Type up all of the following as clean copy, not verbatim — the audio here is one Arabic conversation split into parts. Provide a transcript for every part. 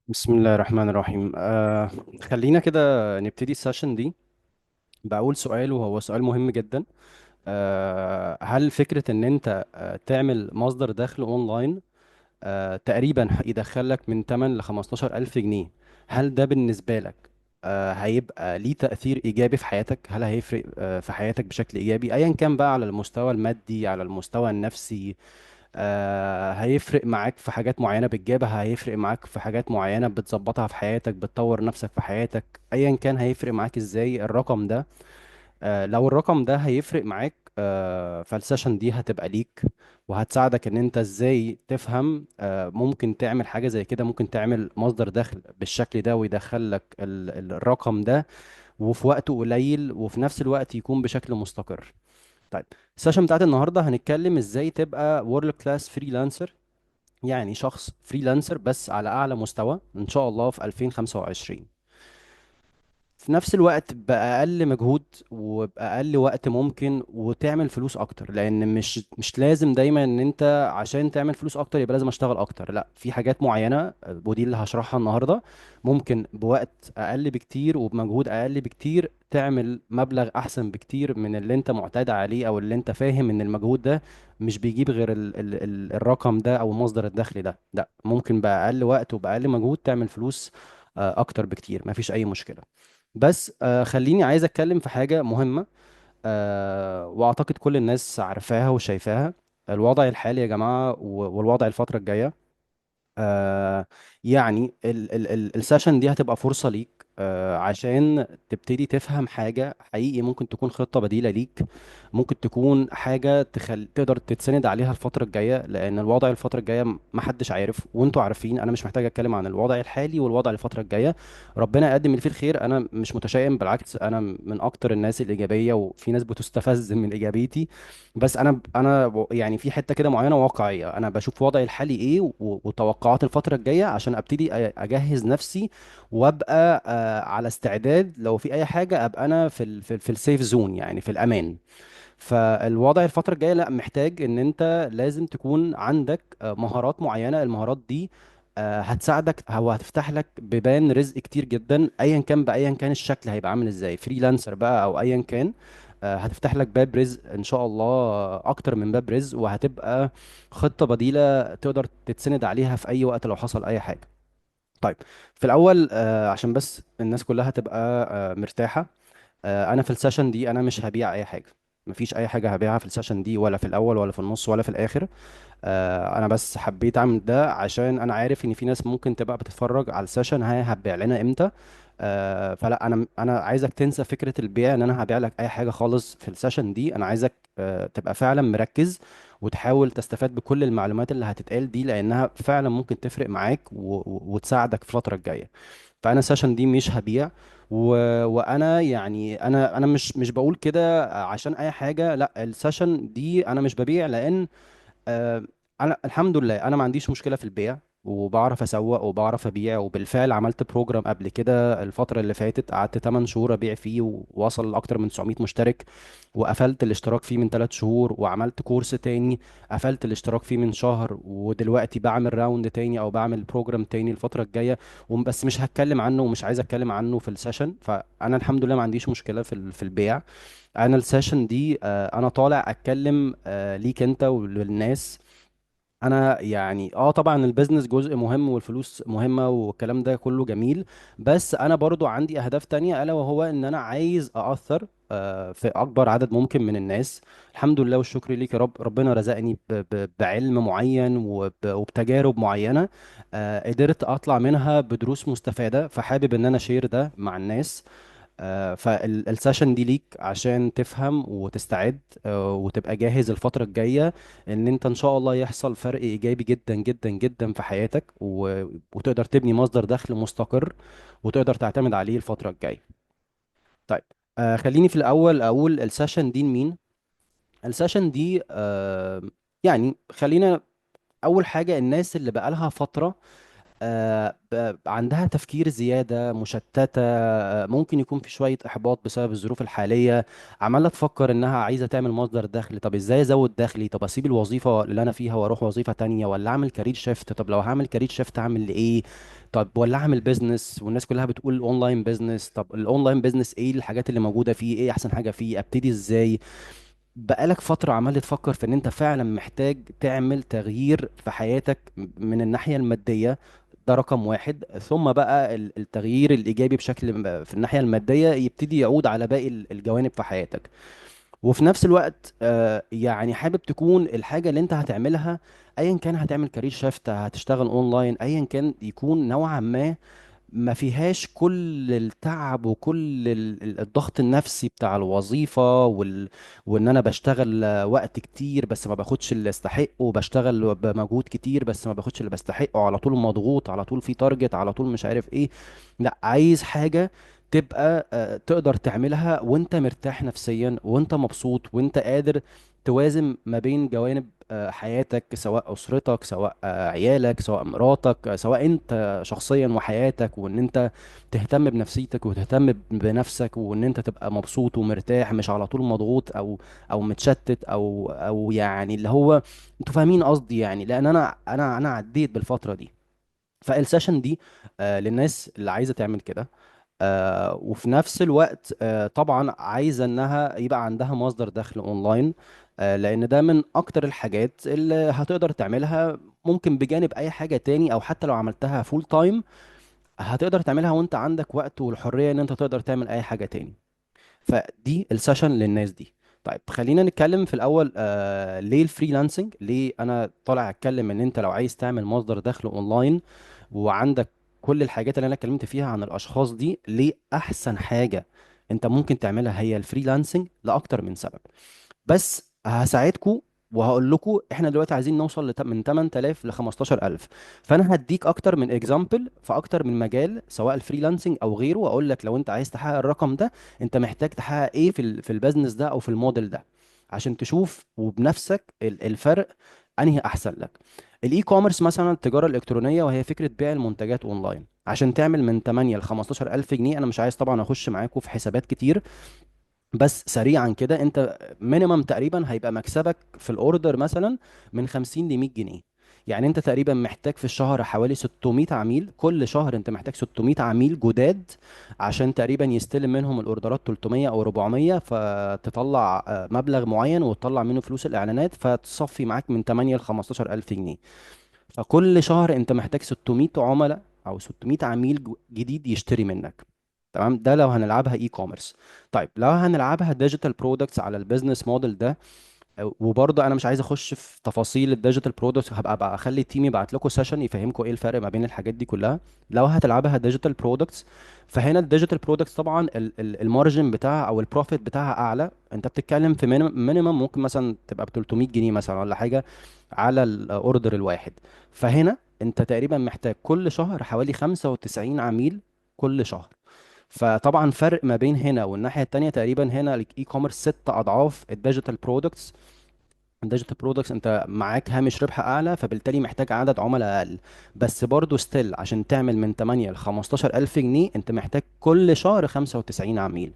بسم الله الرحمن الرحيم. خلينا كده نبتدي السيشن دي بأول سؤال، وهو سؤال مهم جدا. هل فكرة ان انت تعمل مصدر دخل اونلاين تقريبا يدخلك من 8 ل 15 ألف جنيه، هل ده بالنسبة لك هيبقى ليه تأثير إيجابي في حياتك؟ هل هيفرق في حياتك بشكل إيجابي أيا كان بقى، على المستوى المادي، على المستوى النفسي؟ هيفرق معاك في حاجات معينة بتجيبها، هيفرق معاك في حاجات معينة بتظبطها في حياتك، بتطور نفسك في حياتك؟ ايا كان هيفرق معاك ازاي الرقم ده. لو الرقم ده هيفرق معاك، فالسيشن دي هتبقى ليك، وهتساعدك ان انت ازاي تفهم ممكن تعمل حاجة زي كده، ممكن تعمل مصدر دخل بالشكل ده ويدخل لك الرقم ده، وفي وقت قليل، وفي نفس الوقت يكون بشكل مستقر. طيب، السيشن بتاعت النهارده هنتكلم ازاي تبقى وورلد كلاس فريلانسر، يعني شخص فريلانسر بس على اعلى مستوى ان شاء الله في 2025، في نفس الوقت بأقل مجهود وبأقل وقت ممكن، وتعمل فلوس أكتر. لأن مش لازم دايما إن أنت عشان تعمل فلوس أكتر يبقى لازم أشتغل أكتر. لا، في حاجات معينة ودي اللي هشرحها النهاردة، ممكن بوقت أقل بكتير وبمجهود أقل بكتير تعمل مبلغ أحسن بكتير من اللي أنت معتاد عليه، أو اللي أنت فاهم إن المجهود ده مش بيجيب غير ال الرقم ده أو مصدر الدخل ده. لا، ممكن بأقل وقت وبأقل مجهود تعمل فلوس أكتر بكتير، مفيش أي مشكلة. بس خليني عايز اتكلم في حاجة مهمة، واعتقد كل الناس عارفاها وشايفاها. الوضع الحالي يا جماعة والوضع الفترة الجاية، آه يعني السيشن دي هتبقى فرصة ليك عشان تبتدي تفهم حاجة حقيقي، ممكن تكون خطة بديلة ليك، ممكن تكون حاجة تقدر تتسند عليها الفترة الجاية. لأن الوضع الفترة الجاية محدش عارف، وانتوا عارفين. أنا مش محتاج أتكلم عن الوضع الحالي والوضع الفترة الجاية. ربنا يقدم اللي فيه الخير. أنا مش متشائم، بالعكس أنا من أكتر الناس الإيجابية، وفي ناس بتستفز من إيجابيتي. بس انا يعني في حته كده معينه واقعيه، انا بشوف وضعي الحالي ايه وتوقعات الفتره الجايه عشان ابتدي اجهز نفسي، وابقى على استعداد لو في اي حاجه، ابقى انا في السيف زون، يعني في الامان. فالوضع الفتره الجايه لا، محتاج ان انت لازم تكون عندك مهارات معينه. المهارات دي هتساعدك او هتفتح لك بيبان رزق كتير جدا، ايا كان بقى، ايا كان الشكل هيبقى عامل ازاي، فريلانسر بقى او ايا كان. هتفتح لك باب رزق ان شاء الله، اكتر من باب رزق، وهتبقى خطة بديلة تقدر تتسند عليها في اي وقت لو حصل اي حاجة. طيب، في الاول عشان بس الناس كلها تبقى مرتاحة، انا في السيشن دي انا مش هبيع اي حاجة. مفيش اي حاجة هبيعها في السيشن دي، ولا في الاول ولا في النص ولا في الاخر. انا بس حبيت اعمل ده عشان انا عارف ان في ناس ممكن تبقى بتتفرج على السيشن، هي هتبيع لنا امتى؟ فلا، انا عايزك تنسى فكره البيع، ان انا هبيع لك اي حاجه خالص في السيشن دي. انا عايزك تبقى فعلا مركز، وتحاول تستفاد بكل المعلومات اللي هتتقال دي، لانها فعلا ممكن تفرق معاك وتساعدك في الفتره الجايه. فانا السيشن دي مش هبيع، و... وانا يعني انا مش بقول كده عشان اي حاجه. لا، السيشن دي انا مش ببيع، لان آه، انا الحمد لله انا ما عنديش مشكله في البيع، وبعرف اسوق وبعرف ابيع. وبالفعل عملت بروجرام قبل كده الفتره اللي فاتت، قعدت 8 شهور ابيع فيه، ووصل لاكتر من 900 مشترك. وقفلت الاشتراك فيه من 3 شهور، وعملت كورس تاني قفلت الاشتراك فيه من شهر، ودلوقتي بعمل راوند تاني او بعمل بروجرام تاني الفتره الجايه. بس مش هتكلم عنه ومش عايز اتكلم عنه في السيشن. فانا الحمد لله ما عنديش مشكله في البيع. انا السيشن دي انا طالع اتكلم ليك انت وللناس. انا يعني طبعا البيزنس جزء مهم والفلوس مهمة والكلام ده كله جميل، بس انا برضو عندي اهداف تانية، الا وهو ان انا عايز اثر في اكبر عدد ممكن من الناس. الحمد لله والشكر ليك يا رب، ربنا رزقني بعلم معين وبتجارب معينة، قدرت اطلع منها بدروس مستفادة، فحابب ان انا شير ده مع الناس. فالسيشن دي ليك عشان تفهم وتستعد وتبقى جاهز الفترة الجاية، ان انت ان شاء الله يحصل فرق ايجابي جدا جدا جدا في حياتك، وتقدر تبني مصدر دخل مستقر وتقدر تعتمد عليه الفترة الجاية. طيب، خليني في الاول اقول السيشن دي لمين. السيشن دي يعني خلينا اول حاجة الناس اللي بقالها فترة عندها تفكير زيادة مشتتة، ممكن يكون في شوية إحباط بسبب الظروف الحالية. عمالة تفكر إنها عايزة تعمل مصدر دخل. طب إزاي أزود دخلي؟ طب أسيب الوظيفة اللي أنا فيها وأروح وظيفة تانية، ولا أعمل كارير شيفت؟ طب لو هعمل كارير شيفت أعمل لإيه؟ طب ولا أعمل بيزنس؟ والناس كلها بتقول أونلاين بيزنس. طب الأونلاين بيزنس إيه الحاجات اللي موجودة فيه؟ إيه أحسن حاجة فيه؟ أبتدي إزاي؟ بقالك فترة عمال تفكر في ان انت فعلا محتاج تعمل تغيير في حياتك من الناحية المادية. ده رقم واحد. ثم بقى التغيير الإيجابي بشكل في الناحية المادية يبتدي يعود على باقي الجوانب في حياتك. وفي نفس الوقت يعني حابب تكون الحاجة اللي انت هتعملها، ايا كان هتعمل كارير شيفت، هتشتغل اونلاين، ايا كان، يكون نوعا ما فيهاش كل التعب وكل الضغط النفسي بتاع الوظيفة وان انا بشتغل وقت كتير بس ما باخدش اللي استحقه، وبشتغل بمجهود كتير بس ما باخدش اللي بستحقه، على طول مضغوط، على طول في تارجت، على طول مش عارف ايه. لا، عايز حاجة تبقى تقدر تعملها وانت مرتاح نفسيا وانت مبسوط وانت قادر توازن ما بين جوانب حياتك، سواء أسرتك، سواء عيالك، سواء مراتك، سواء انت شخصيا وحياتك، وان انت تهتم بنفسيتك وتهتم بنفسك، وان انت تبقى مبسوط ومرتاح، مش على طول مضغوط او متشتت او يعني اللي هو، انتوا فاهمين قصدي يعني، لان انا عديت بالفترة دي. فالسيشن دي للناس اللي عايزة تعمل كده. وفي نفس الوقت طبعا عايزة انها يبقى عندها مصدر دخل اونلاين. لان ده من اكتر الحاجات اللي هتقدر تعملها، ممكن بجانب اي حاجة تاني، او حتى لو عملتها فول تايم هتقدر تعملها وانت عندك وقت والحرية ان انت تقدر تعمل اي حاجة تاني. فدي السيشن للناس دي. طيب خلينا نتكلم في الاول ليه الفريلانسنج. ليه انا طالع اتكلم ان انت لو عايز تعمل مصدر دخل اونلاين وعندك كل الحاجات اللي انا اتكلمت فيها عن الاشخاص دي، ليه احسن حاجة انت ممكن تعملها هي الفريلانسنج؟ لاكتر من سبب. بس هساعدكم وهقول لكم احنا دلوقتي عايزين نوصل من 8000 ل 15000. فانا هديك اكتر من اكزامبل في اكتر من مجال، سواء الفريلانسنج او غيره، واقول لك لو انت عايز تحقق الرقم ده انت محتاج تحقق ايه في البيزنس ده او في الموديل ده، عشان تشوف وبنفسك الفرق انهي احسن لك. الاي كوميرس مثلا، التجاره الالكترونيه، وهي فكره بيع المنتجات اونلاين، عشان تعمل من 8 ل 15000 جنيه. انا مش عايز طبعا اخش معاكم في حسابات كتير، بس سريعا كده انت مينيمم تقريبا هيبقى مكسبك في الاوردر مثلا من 50 ل 100 جنيه. يعني انت تقريبا محتاج في الشهر حوالي 600 عميل. كل شهر انت محتاج 600 عميل جداد عشان تقريبا يستلم منهم الاوردرات 300 او 400، فتطلع مبلغ معين وتطلع منه فلوس الاعلانات، فتصفي معاك من 8 ل 15 الف جنيه. فكل شهر انت محتاج 600 عملاء او 600 عميل جديد يشتري منك. تمام؟ ده لو هنلعبها اي كوميرس. طيب لو هنلعبها ديجيتال برودكتس على البيزنس موديل ده، وبرضه انا مش عايز اخش في تفاصيل الديجيتال برودكتس، هبقى بقى اخلي التيم يبعت لكم سيشن يفهمكم ايه الفرق ما بين الحاجات دي كلها. لو هتلعبها ديجيتال برودكتس، فهنا الديجيتال برودكتس طبعا المارجن بتاعها او البروفيت بتاعها اعلى. انت بتتكلم في مينيمم ممكن مثلا تبقى ب 300 جنيه مثلا ولا حاجه على الاوردر الواحد. فهنا انت تقريبا محتاج كل شهر حوالي 95 عميل كل شهر. فطبعا فرق ما بين هنا والناحيه التانيه، تقريبا هنا الاي كوميرس 6 اضعاف الديجيتال برودكتس. الديجيتال برودكتس انت معاك هامش ربح اعلى، فبالتالي محتاج عدد عملاء اقل. بس برضه ستيل عشان تعمل من 8 ل 15 الف جنيه انت محتاج كل شهر 95 عميل.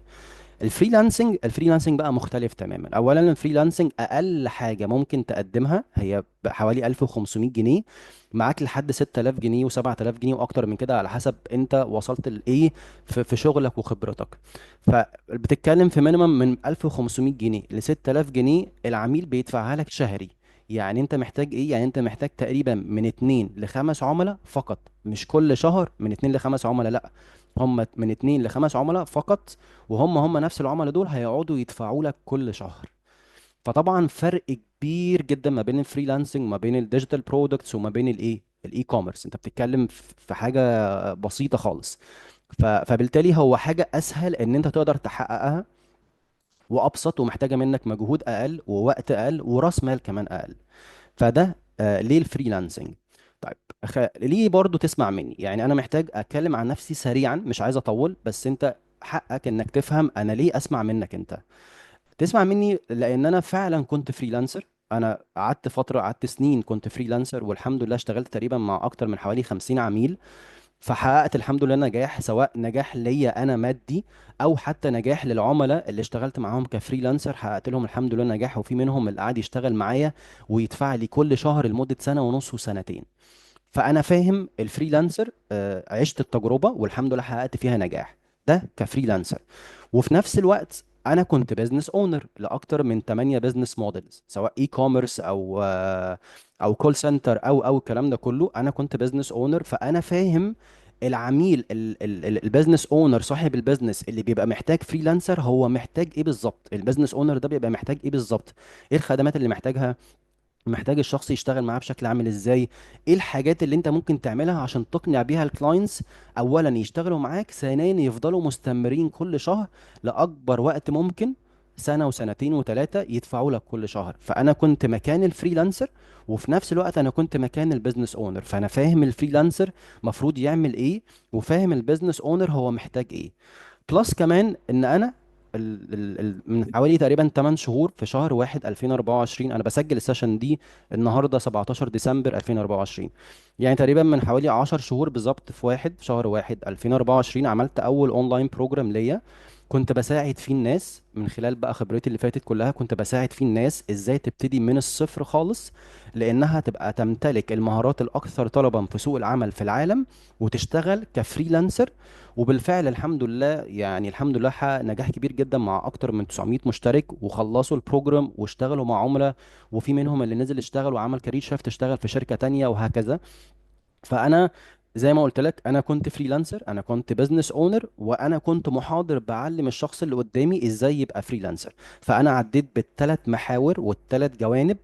الفريلانسنج بقى مختلف تماما. اولا الفريلانسنج اقل حاجه ممكن تقدمها هي بحوالي 1500 جنيه، معاك لحد 6000 جنيه و7000 جنيه واكتر من كده على حسب انت وصلت لايه في شغلك وخبرتك. فبتتكلم في مينيمم من 1500 جنيه ل 6000 جنيه العميل بيدفعها لك شهري. يعني انت محتاج ايه؟ يعني انت محتاج تقريبا من 2 ل 5 عملاء فقط، مش كل شهر من 2 ل 5 عملاء، لا، هم من 2 ل 5 عملاء فقط. وهم نفس العملاء دول هيقعدوا يدفعوا لك كل شهر. فطبعا فرق كبير جدا ما بين الفريلانسنج وما بين الديجيتال برودكتس وما بين الاي كوميرس. انت بتتكلم في حاجه بسيطه خالص. فبالتالي هو حاجه اسهل ان انت تقدر تحققها، وابسط، ومحتاجه منك مجهود اقل ووقت اقل وراس مال كمان اقل. فده ليه الفريلانسنج. طيب ليه برضو تسمع مني؟ يعني انا محتاج اتكلم عن نفسي سريعا، مش عايز اطول، بس انت حقك انك تفهم انا ليه اسمع منك انت. تسمع مني لان انا فعلا كنت فريلانسر. انا قعدت فتره، قعدت سنين كنت فريلانسر، والحمد لله اشتغلت تقريبا مع اكتر من حوالي 50 عميل. فحققت الحمد لله نجاح، سواء نجاح ليا انا مادي او حتى نجاح للعملاء اللي اشتغلت معاهم كفريلانسر. حققت لهم الحمد لله نجاح، وفي منهم اللي قاعد يشتغل معايا ويدفع لي كل شهر لمدة سنة ونص وسنتين. فانا فاهم الفريلانسر، عشت التجربة والحمد لله حققت فيها نجاح، ده كفريلانسر. وفي نفس الوقت انا كنت بزنس اونر لاكتر من 8 بزنس موديلز، سواء اي كوميرس او كول سنتر او الكلام ده كله. انا كنت بزنس اونر، فانا فاهم العميل البزنس اونر صاحب البزنس اللي بيبقى محتاج فريلانسر هو محتاج ايه بالظبط. البزنس اونر ده بيبقى محتاج ايه بالظبط، ايه الخدمات اللي محتاجها، محتاج الشخص يشتغل معاه بشكل عامل ازاي، ايه الحاجات اللي انت ممكن تعملها عشان تقنع بيها الكلاينتس اولا يشتغلوا معاك، ثانيا يفضلوا مستمرين كل شهر لاكبر وقت ممكن، سنة وسنتين وثلاثة يدفعوا لك كل شهر. فأنا كنت مكان الفريلانسر، وفي نفس الوقت أنا كنت مكان البيزنس أونر. فأنا فاهم الفريلانسر مفروض يعمل إيه، وفاهم البيزنس أونر هو محتاج إيه. بلس كمان ان انا من حوالي تقريبا 8 شهور في شهر 1 2024، انا بسجل السيشن دي النهارده 17 ديسمبر 2024، يعني تقريبا من حوالي 10 شهور بالظبط، في شهر 1 2024 عملت اول اونلاين بروجرام ليا. كنت بساعد فيه الناس من خلال بقى خبرتي اللي فاتت كلها، كنت بساعد فيه الناس ازاي تبتدي من الصفر خالص، لانها تبقى تمتلك المهارات الاكثر طلبا في سوق العمل في العالم، وتشتغل كفريلانسر. وبالفعل الحمد لله، يعني الحمد لله حقق نجاح كبير جدا مع اكتر من 900 مشترك، وخلصوا البروجرام واشتغلوا مع عملاء، وفي منهم اللي نزل اشتغل وعمل كارير شيفت اشتغل في شركة تانية وهكذا. فانا زي ما قلت لك، انا كنت فريلانسر، انا كنت بزنس اونر، وانا كنت محاضر بعلم الشخص اللي قدامي ازاي يبقى فريلانسر. فانا عديت بالثلاث محاور والثلاث جوانب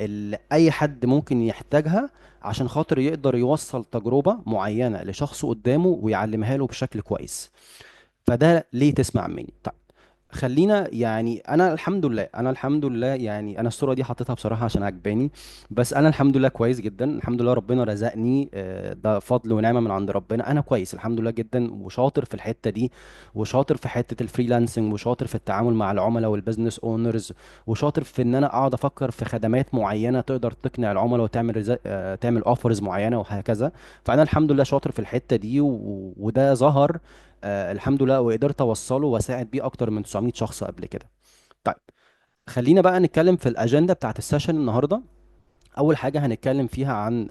اللي اي حد ممكن يحتاجها عشان خاطر يقدر يوصل تجربة معينة لشخص قدامه ويعلمها له بشكل كويس. فده ليه تسمع مني؟ طيب، خلينا يعني، انا الحمد لله يعني، انا الصوره دي حطيتها بصراحه عشان عجباني. بس انا الحمد لله كويس جدا، الحمد لله ربنا رزقني، ده فضل ونعمه من عند ربنا. انا كويس الحمد لله جدا، وشاطر في الحته دي، وشاطر في حته الفريلانسنج، وشاطر في التعامل مع العملاء والبزنس اونرز، وشاطر في ان انا اقعد افكر في خدمات معينه تقدر تقنع العملاء وتعمل تعمل اوفرز معينه وهكذا. فانا الحمد لله شاطر في الحته دي، وده ظهر الحمد لله، وقدرت اوصله واساعد بيه اكتر من 900 شخص قبل كده. طيب، خلينا بقى نتكلم في الاجنده بتاعت السيشن النهارده. اول حاجه هنتكلم فيها عن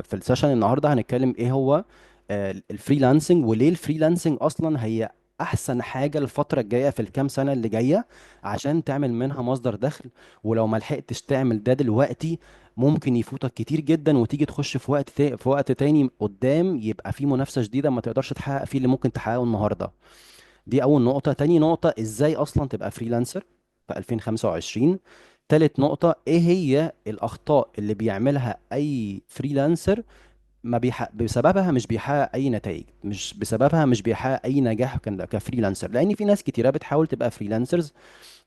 في السيشن النهارده هنتكلم ايه هو الفريلانسنج، وليه الفريلانسنج اصلا هي احسن حاجه الفتره الجايه في الكام سنه اللي جايه عشان تعمل منها مصدر دخل. ولو ما لحقتش تعمل ده دلوقتي ممكن يفوتك كتير جدا، وتيجي تخش في في وقت تاني قدام يبقى في منافسه شديده ما تقدرش تحقق فيه اللي ممكن تحققه النهارده. دي اول نقطة. تاني نقطة، ازاي اصلا تبقى فريلانسر في 2025. تالت نقطة، ايه هي الاخطاء اللي بيعملها اي فريلانسر ما بسببها مش بيحقق اي نتائج، مش بسببها مش بيحقق اي نجاح كفريلانسر، لان في ناس كتيرة بتحاول تبقى فريلانسرز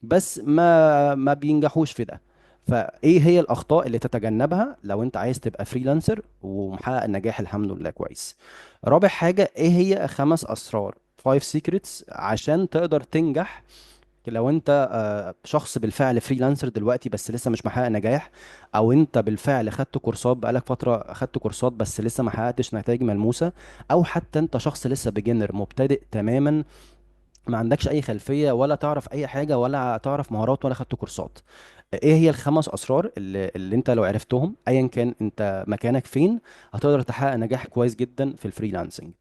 بس ما بينجحوش في ده. فايه هي الاخطاء اللي تتجنبها لو انت عايز تبقى فريلانسر ومحقق نجاح الحمد لله كويس. رابع حاجة، ايه هي 5 اسرار، 5 secrets عشان تقدر تنجح لو انت شخص بالفعل فريلانسر دلوقتي بس لسه مش محقق نجاح، او انت بالفعل خدت كورسات بقالك فترة، خدت كورسات بس لسه ما حققتش نتائج ملموسة، او حتى انت شخص لسه بيجنر مبتدئ تماما، ما عندكش اي خلفيه ولا تعرف اي حاجه ولا تعرف مهارات ولا خدت كورسات. ايه هي ال5 اسرار اللي انت لو عرفتهم ايا كان انت مكانك فين هتقدر تحقق نجاح كويس جدا في الفريلانسنج؟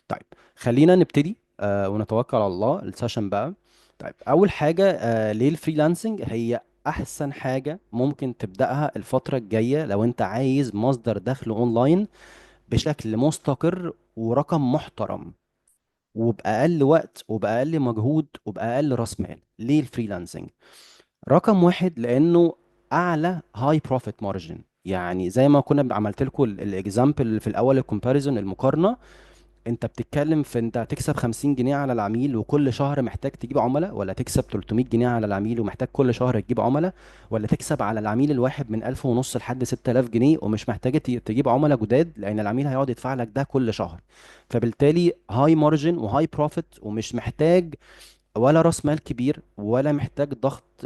طيب، خلينا نبتدي ونتوكل على الله السيشن بقى. طيب، اول حاجه، ليه الفريلانسنج هي احسن حاجه ممكن تبداها الفتره الجايه لو انت عايز مصدر دخل اونلاين بشكل مستقر ورقم محترم، وبأقل وقت وبأقل مجهود وبأقل رأس مال. ليه الفريلانسنج؟ رقم واحد، لأنه أعلى هاي بروفيت مارجن. يعني زي ما كنا عملت لكم الاكزامبل في الأول، الكومباريزون، المقارنة. انت بتتكلم في انت هتكسب 50 جنيه على العميل وكل شهر محتاج تجيب عملاء، ولا تكسب 300 جنيه على العميل ومحتاج كل شهر تجيب عملاء، ولا تكسب على العميل الواحد من 1000 ونص لحد 6000 جنيه ومش محتاج تجيب عملاء جداد لان العميل هيقعد يدفع لك ده كل شهر. فبالتالي هاي مارجن وهاي بروفيت، ومش محتاج ولا راس مال كبير، ولا محتاج ضغط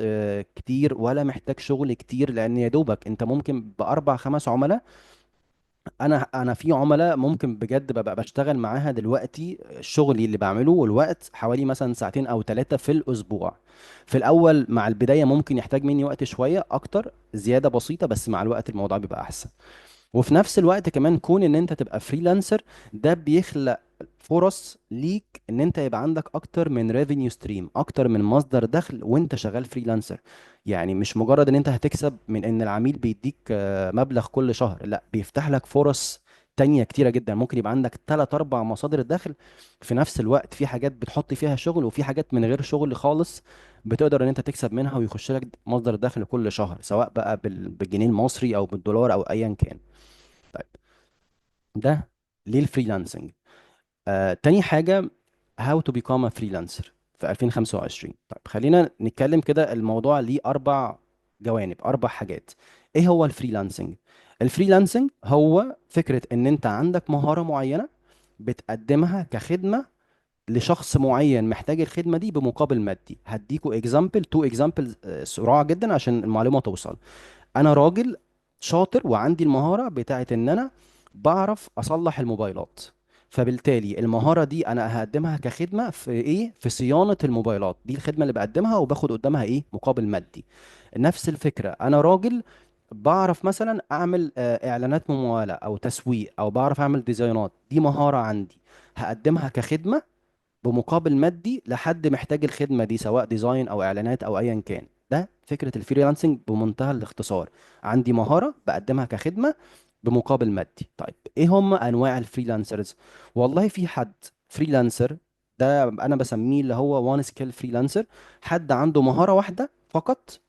كتير، ولا محتاج شغل كتير، لان يا دوبك انت ممكن باربع خمس عملاء. انا في عملاء ممكن بجد ببقى بشتغل معاها دلوقتي، شغلي اللي بعمله والوقت حوالي مثلا ساعتين او ثلاثة في الاسبوع. في الاول مع البداية ممكن يحتاج مني وقت شوية اكتر، زيادة بسيطة، بس مع الوقت الموضوع بيبقى احسن. وفي نفس الوقت كمان كون ان انت تبقى فريلانسر، ده بيخلق فرص ليك ان انت يبقى عندك اكتر من ريفينيو ستريم، اكتر من مصدر دخل وانت شغال فريلانسر. يعني مش مجرد ان انت هتكسب من ان العميل بيديك مبلغ كل شهر، لا، بيفتح لك فرص تانية كتيرة جدا. ممكن يبقى عندك تلات أربع مصادر دخل في نفس الوقت، في حاجات بتحط فيها شغل وفي حاجات من غير شغل خالص، بتقدر ان انت تكسب منها ويخش لك مصدر دخل كل شهر، سواء بقى بالجنيه المصري او بالدولار او ايا كان. طيب، ده ليه الفريلانسنج. تاني حاجة، how to become a freelancer في 2025. طيب خلينا نتكلم كده، الموضوع ليه أربع جوانب، أربع حاجات. إيه هو الفريلانسنج؟ الفريلانسنج هو فكرة إن أنت عندك مهارة معينة بتقدمها كخدمة لشخص معين محتاج الخدمة دي بمقابل مادي. هديكوا اكزامبل، تو اكزامبل سرعة جدا عشان المعلومة توصل. انا راجل شاطر وعندي المهارة بتاعت ان انا بعرف اصلح الموبايلات، فبالتالي المهارة دي انا هقدمها كخدمة في ايه، في صيانة الموبايلات. دي الخدمة اللي بقدمها وباخد قدامها ايه، مقابل مادي. نفس الفكرة، انا راجل بعرف مثلا اعمل اعلانات ممولة او تسويق، او بعرف اعمل ديزاينات. دي مهارة عندي هقدمها كخدمة بمقابل مادي لحد محتاج الخدمة دي، سواء ديزاين او اعلانات او ايا كان. ده فكرة الفريلانسنج بمنتهى الاختصار. عندي مهارة بقدمها كخدمة بمقابل مادي. طيب ايه هم انواع الفريلانسرز؟ والله في حد فريلانسر، ده انا بسميه اللي هو وان سكيل فريلانسر، حد عنده مهارة واحدة فقط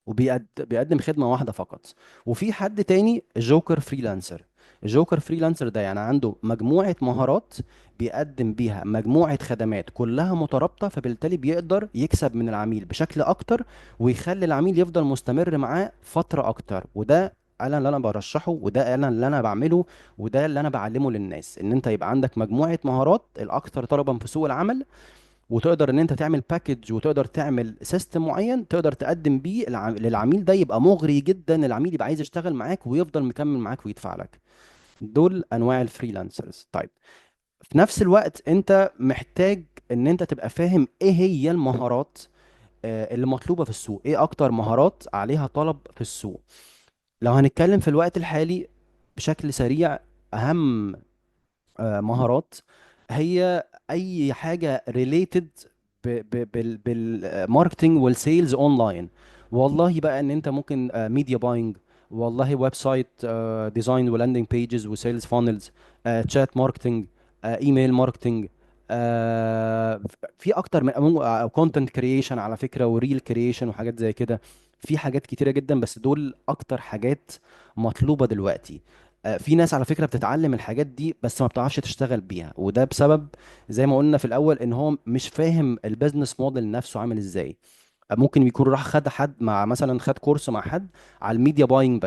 وبيقدم خدمة واحدة فقط. وفي حد تاني جوكر فريلانسر. الجوكر فريلانسر ده يعني عنده مجموعة مهارات بيقدم بيها مجموعة خدمات كلها مترابطة، فبالتالي بيقدر يكسب من العميل بشكل أكتر، ويخلي العميل يفضل مستمر معاه فترة أكتر. وده انا اللي انا برشحه، وده انا اللي انا بعمله، وده اللي انا بعلمه للناس، ان انت يبقى عندك مجموعة مهارات الاكثر طلبا في سوق العمل، وتقدر ان انت تعمل باكج وتقدر تعمل سيستم معين تقدر تقدم بيه للعميل ده، يبقى مغري جدا، العميل يبقى عايز يشتغل معاك ويفضل مكمل معاك ويدفع لك. دول انواع الفريلانسرز. طيب، في نفس الوقت انت محتاج ان انت تبقى فاهم ايه هي المهارات اللي مطلوبة في السوق، ايه اكتر مهارات عليها طلب في السوق. لو هنتكلم في الوقت الحالي بشكل سريع، اهم مهارات هي اي حاجه ريليتد بالماركتنج والسيلز اونلاين. والله بقى ان انت ممكن ميديا باينج، والله ويب سايت ديزاين ولاندنج بيجز وسيلز فانلز، تشات ماركتنج، ايميل ماركتنج، في اكتر من كونتنت كرييشن على فكره، وريل كرييشن وحاجات زي كده. في حاجات كتيره جدا، بس دول اكتر حاجات مطلوبه دلوقتي. في ناس على فكرة بتتعلم الحاجات دي بس ما بتعرفش تشتغل بيها، وده بسبب زي ما قلنا في الأول ان هو مش فاهم البيزنس موديل نفسه عامل ازاي. ممكن يكون راح خد حد مع مثلا خد كورس مع حد على الميديا باينج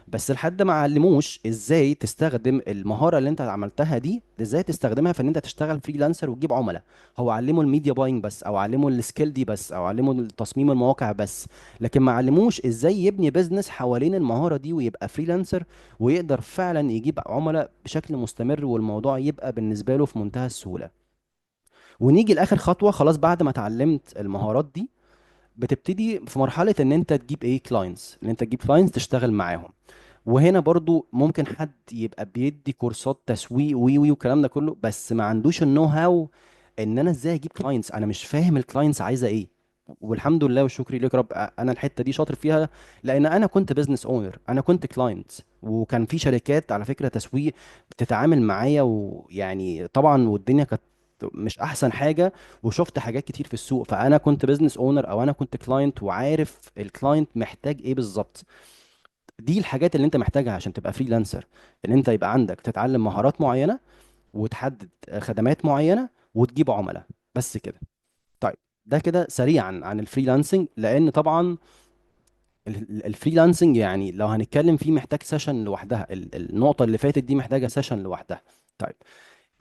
بس الحد ما علموش ازاي تستخدم المهارة اللي انت عملتها دي، ازاي تستخدمها في ان انت تشتغل فريلانسر وتجيب عملاء. هو علمه الميديا باينج بس، او علمه السكيل دي بس، او علمه تصميم المواقع بس، لكن ما علموش ازاي يبني بيزنس حوالين المهارة دي ويبقى فريلانسر، ويقدر فعلا يجيب عملاء بشكل مستمر، والموضوع يبقى بالنسبة له في منتهى السهولة. ونيجي لاخر خطوة، خلاص بعد ما اتعلمت المهارات دي، بتبتدي في مرحلة ان انت تجيب ايه، كلاينتس، ان انت تجيب كلاينتس تشتغل معاهم. وهنا برضو ممكن حد يبقى بيدي كورسات تسويق وي وي والكلام ده كله، بس ما عندوش النو هاو ان انا ازاي اجيب كلاينتس، انا مش فاهم الكلاينتس عايزه ايه. والحمد لله والشكر ليك يا رب، انا الحته دي شاطر فيها، لان انا كنت بزنس اونر، انا كنت كلاينت، وكان في شركات على فكره تسويق بتتعامل معايا، ويعني طبعا والدنيا كانت مش احسن حاجه، وشفت حاجات كتير في السوق. فانا كنت بزنس اونر او انا كنت كلاينت، وعارف الكلاينت محتاج ايه بالظبط. دي الحاجات اللي انت محتاجها عشان تبقى فريلانسر، ان انت يبقى عندك تتعلم مهارات معينة، وتحدد خدمات معينة، وتجيب عملاء، بس كده. طيب، ده كده سريعا عن الفريلانسنج، لان طبعا الفريلانسنج يعني لو هنتكلم فيه محتاج سيشن لوحدها، النقطة اللي فاتت دي محتاجة سيشن لوحدها. طيب،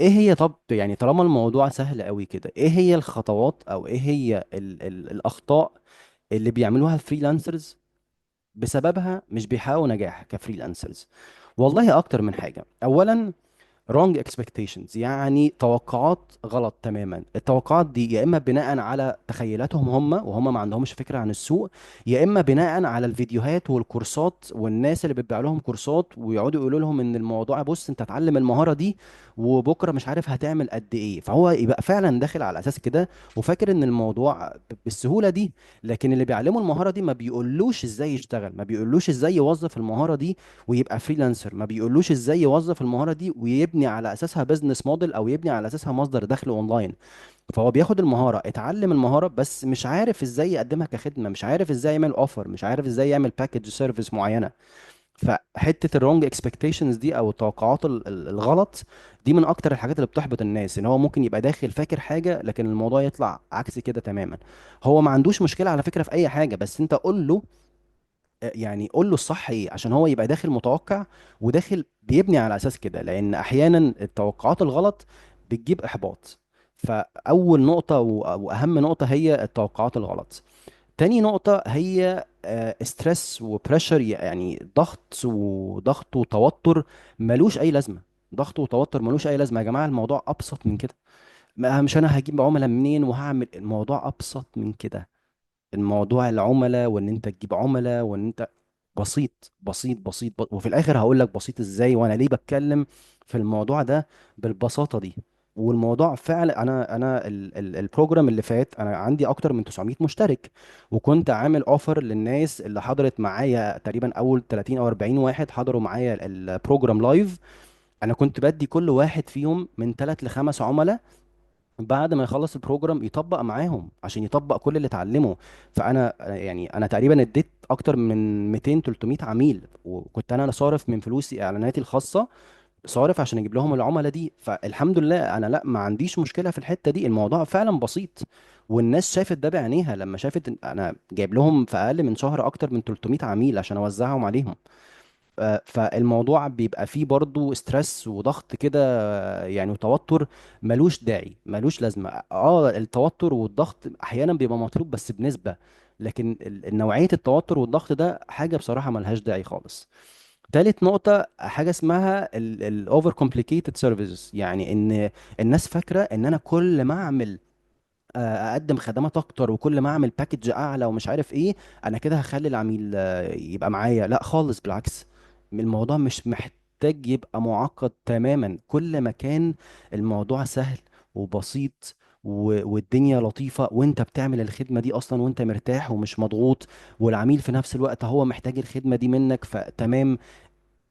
ايه هي، طب يعني طالما الموضوع سهل قوي كده، ايه هي الخطوات او ايه هي ال الاخطاء اللي بيعملوها الفريلانسرز بسببها مش بيحققوا نجاح كفريلانسرز؟ والله اكتر من حاجة. اولا wrong expectations، يعني توقعات غلط تماما. التوقعات دي يا اما بناء على تخيلاتهم هم وهم ما عندهمش فكره عن السوق، يا اما بناء على الفيديوهات والكورسات والناس اللي بتبيع لهم كورسات ويقعدوا يقولوا لهم ان الموضوع بص انت اتعلم المهاره دي وبكره مش عارف هتعمل قد ايه، فهو يبقى فعلا داخل على اساس كده وفاكر ان الموضوع بالسهوله دي. لكن اللي بيعلمه المهاره دي ما بيقولوش ازاي يشتغل، ما بيقولوش ازاي يوظف المهاره دي ويبقى فريلانسر، ما بيقولوش ازاي يوظف المهارة دي ويبني على اساسها بزنس موديل او يبني على اساسها مصدر دخل اونلاين. فهو بياخد المهارة، اتعلم المهارة بس مش عارف ازاي يقدمها كخدمة، مش عارف ازاي يعمل اوفر، مش عارف ازاي يعمل باكج سيرفيس معينة. فحتة الرونج اكسبكتيشنز دي او التوقعات الغلط دي من اكتر الحاجات اللي بتحبط الناس، ان هو ممكن يبقى داخل فاكر حاجة لكن الموضوع يطلع عكس كده تماما. هو ما عندوش مشكلة على فكرة في اي حاجة، بس انت قول له يعني قول له الصح ايه عشان هو يبقى داخل متوقع وداخل بيبني على اساس كده، لان احيانا التوقعات الغلط بتجيب احباط. فاول نقطة واهم نقطة هي التوقعات الغلط. تاني نقطة هي ستريس وبريشر، يعني ضغط وتوتر ملوش اي لازمة. ضغط وتوتر ملوش اي لازمة يا جماعة، الموضوع ابسط من كده. مش انا هجيب عملاء منين وهعمل، الموضوع ابسط من كده. الموضوع العملاء وان انت تجيب عملاء وان انت بسيط بسيط بسيط وفي الاخر هقول لك بسيط ازاي وانا ليه بتكلم في الموضوع ده بالبساطة دي. والموضوع فعلا انا البروجرام اللي فات انا عندي اكتر من 900 مشترك، وكنت عامل اوفر للناس اللي حضرت معايا، تقريبا اول 30 او 40 واحد حضروا معايا البروجرام لايف. انا كنت بدي كل واحد فيهم من 3 ل5 عملاء بعد ما يخلص البروجرام يطبق معاهم عشان يطبق كل اللي اتعلمه. فانا يعني انا تقريبا اديت اكتر من 200 300 عميل، وكنت انا صارف من فلوسي اعلاناتي الخاصه، صارف عشان اجيب لهم العملاء دي. فالحمد لله انا لا ما عنديش مشكله في الحته دي، الموضوع فعلا بسيط. والناس شافت ده بعينيها لما شافت إن انا جايب لهم في اقل من شهر اكتر من 300 عميل عشان اوزعهم عليهم. فالموضوع بيبقى فيه برضو ستريس وضغط كده، يعني وتوتر ملوش داعي ملوش لازمة. اه التوتر والضغط احيانا بيبقى مطلوب بس بنسبة، لكن نوعية التوتر والضغط ده حاجة بصراحة ملهاش داعي خالص. تالت نقطة حاجة اسمها الاوفر كومبليكيتد سيرفيسز، يعني ان الناس فاكرة ان انا كل ما اعمل اقدم خدمات اكتر وكل ما اعمل باكج اعلى ومش عارف ايه انا كده هخلي العميل يبقى معايا. لا خالص، بالعكس. الموضوع مش محتاج يبقى معقد تماما. كل ما كان الموضوع سهل وبسيط والدنيا لطيفة وانت بتعمل الخدمة دي اصلا وانت مرتاح ومش مضغوط، والعميل في نفس الوقت هو محتاج الخدمة دي منك فتمام.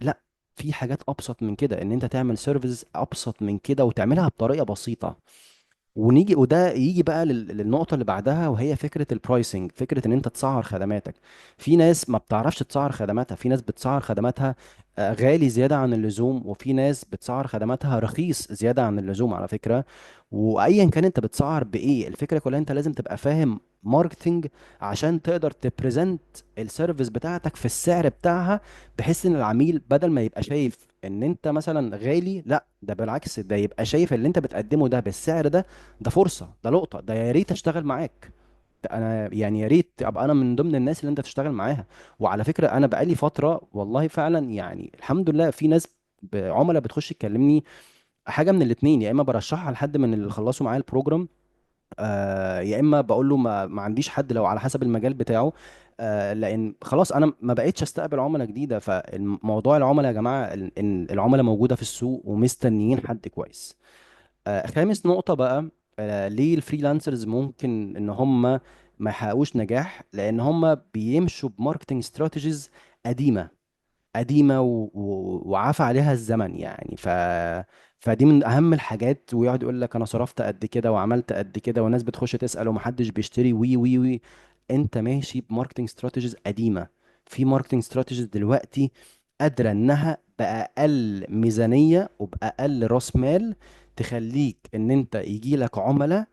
لا، في حاجات ابسط من كده، ان انت تعمل سيرفيس ابسط من كده وتعملها بطريقة بسيطة. ونيجي وده يجي بقى للنقطة اللي بعدها، وهي فكرة البرايسنج، فكرة ان انت تسعر خدماتك. في ناس ما بتعرفش تسعر خدماتها، في ناس بتسعر خدماتها غالي زيادة عن اللزوم، وفي ناس بتسعر خدماتها رخيص زيادة عن اللزوم على فكرة. وايا كان انت بتسعر بايه، الفكرة كلها انت لازم تبقى فاهم ماركتنج عشان تقدر تبريزنت السيرفيس بتاعتك في السعر بتاعها، بحيث ان العميل بدل ما يبقى شايف ان انت مثلا غالي، لا ده بالعكس، ده يبقى شايف اللي انت بتقدمه ده بالسعر ده، ده فرصة، ده لقطة، ده يا ريت اشتغل معاك. ده انا يعني يا ريت ابقى انا من ضمن الناس اللي انت تشتغل معاها. وعلى فكرة انا بقالي فترة والله فعلا يعني الحمد لله في ناس عملاء بتخش تكلمني حاجة من الاتنين، يا اما برشحها لحد من اللي خلصوا معايا البروجرام، يا اما بقول له ما عنديش حد لو على حسب المجال بتاعه. لان خلاص انا ما بقتش استقبل عملاء جديده. فالموضوع العملاء يا جماعه إن العملاء موجوده في السوق ومستنيين حد كويس. خامس نقطه بقى، ليه الفريلانسرز ممكن ان هم ما يحققوش نجاح؟ لان هم بيمشوا بماركتنج استراتيجيز قديمه قديمة وعفى عليها الزمن يعني. فدي من أهم الحاجات. ويقعد يقول لك أنا صرفت قد كده وعملت قد كده والناس بتخش تسأل ومحدش بيشتري وي وي وي. أنت ماشي بماركتنج استراتيجيز قديمة. في ماركتنج استراتيجيز دلوقتي قادرة إنها بأقل ميزانية وبأقل رأس مال تخليك إن أنت يجي لك عملاء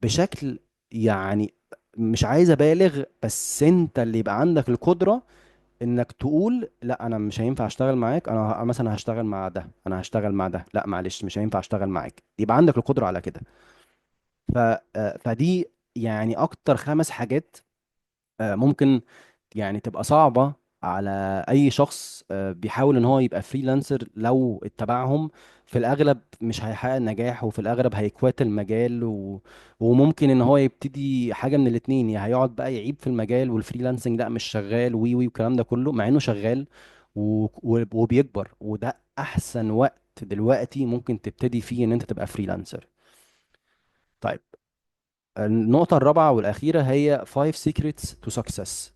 بشكل، يعني مش عايز أبالغ بس أنت اللي يبقى عندك القدرة انك تقول لا انا مش هينفع اشتغل معاك، انا مثلا هشتغل مع ده، انا هشتغل مع ده، لا معلش مش هينفع اشتغل معاك، يبقى عندك القدرة على كده. فدي يعني اكتر خمس حاجات ممكن يعني تبقى صعبة على اي شخص بيحاول ان هو يبقى فريلانسر. لو اتبعهم في الاغلب مش هيحقق نجاح، وفي الاغلب هيكوات المجال وممكن ان هو يبتدي حاجة من الاتنين، يا هيقعد بقى يعيب في المجال والفريلانسنج لا مش شغال وي وي والكلام ده كله، مع انه شغال وبيكبر. وده احسن وقت دلوقتي ممكن تبتدي فيه ان انت تبقى فريلانسر. طيب النقطة الرابعة والأخيرة هي five secrets to success.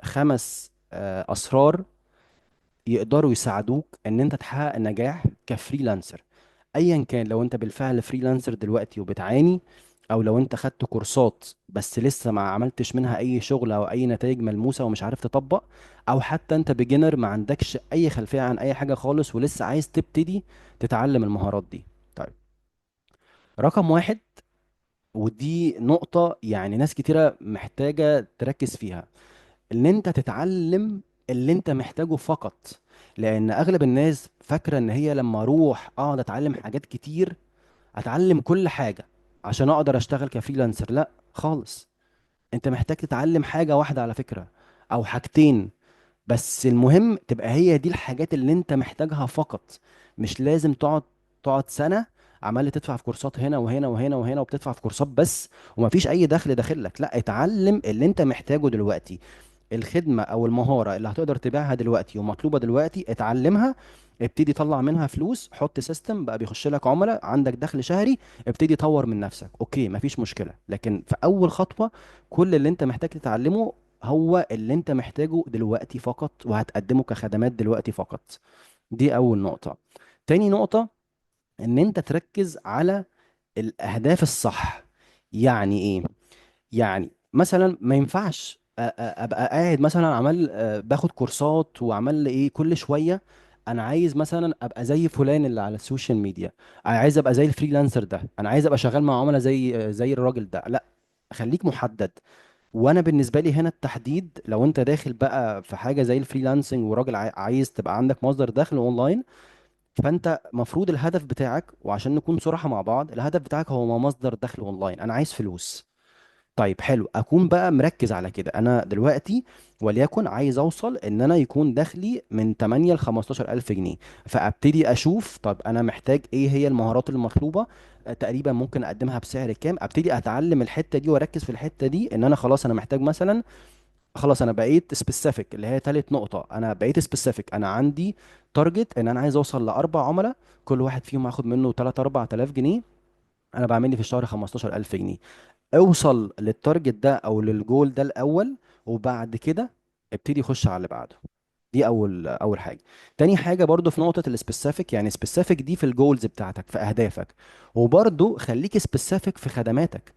خمس أسرار يقدروا يساعدوك إن أنت تحقق النجاح كفريلانسر. أيا كان، لو أنت بالفعل فريلانسر دلوقتي وبتعاني، أو لو أنت خدت كورسات بس لسه ما عملتش منها أي شغل أو أي نتائج ملموسة ومش عارف تطبق، أو حتى أنت بيجنر ما عندكش أي خلفية عن أي حاجة خالص ولسه عايز تبتدي تتعلم المهارات دي. طيب رقم واحد، ودي نقطة يعني ناس كتيرة محتاجة تركز فيها، ان انت تتعلم اللي انت محتاجه فقط. لان اغلب الناس فاكرة ان هي لما اروح اقعد اتعلم حاجات كتير، اتعلم كل حاجة عشان اقدر اشتغل كفريلانسر. لا خالص، انت محتاج تتعلم حاجة واحدة على فكرة، او حاجتين بس. المهم تبقى هي دي الحاجات اللي انت محتاجها فقط. مش لازم تقعد سنة عمال تدفع في كورسات هنا وهنا وهنا وهنا، وبتدفع في كورسات بس ومفيش اي دخل داخلك. لا، اتعلم اللي انت محتاجه دلوقتي. الخدمة او المهارة اللي هتقدر تبيعها دلوقتي ومطلوبة دلوقتي اتعلمها، ابتدي طلع منها فلوس، حط سيستم بقى بيخش لك عملاء، عندك دخل شهري، ابتدي طور من نفسك. اوكي مفيش مشكلة، لكن في اول خطوة كل اللي انت محتاج تتعلمه هو اللي انت محتاجه دلوقتي فقط، وهتقدمه كخدمات دلوقتي فقط. دي اول نقطة. تاني نقطة، ان انت تركز على الاهداف الصح. يعني ايه؟ يعني مثلا ما ينفعش ابقى قاعد مثلا عمال باخد كورسات وعمال ايه كل شويه انا عايز مثلا ابقى زي فلان اللي على السوشيال ميديا، انا عايز ابقى زي الفريلانسر ده، انا عايز ابقى شغال مع عملاء زي الراجل ده. لا، خليك محدد. وانا بالنسبه لي هنا التحديد، لو انت داخل بقى في حاجه زي الفريلانسنج وراجل عايز تبقى عندك مصدر دخل اونلاين، فانت مفروض الهدف بتاعك، وعشان نكون صراحه مع بعض، الهدف بتاعك هو ما مصدر دخل اونلاين، انا عايز فلوس. طيب حلو، اكون بقى مركز على كده. انا دلوقتي وليكن عايز اوصل ان انا يكون دخلي من 8 ل 15 الف جنيه، فابتدي اشوف طب انا محتاج ايه هي المهارات المطلوبه، تقريبا ممكن اقدمها بسعر كام، ابتدي اتعلم الحته دي واركز في الحته دي. ان انا خلاص انا محتاج مثلا، خلاص انا بقيت سبيسيفيك، اللي هي تالت نقطه، انا بقيت سبيسيفيك، انا عندي تارجت ان انا عايز اوصل لاربع عملاء، كل واحد فيهم هاخد منه 3 4000 جنيه، انا بعمل لي في الشهر 15000 جنيه. اوصل للتارجت ده او للجول ده الاول، وبعد كده ابتدي خش على اللي بعده. دي اول حاجه. تاني حاجه برضو في نقطه السبيسيفيك، يعني سبيسيفيك دي في الجولز بتاعتك في اهدافك، وبرضو خليك سبيسيفيك في خدماتك،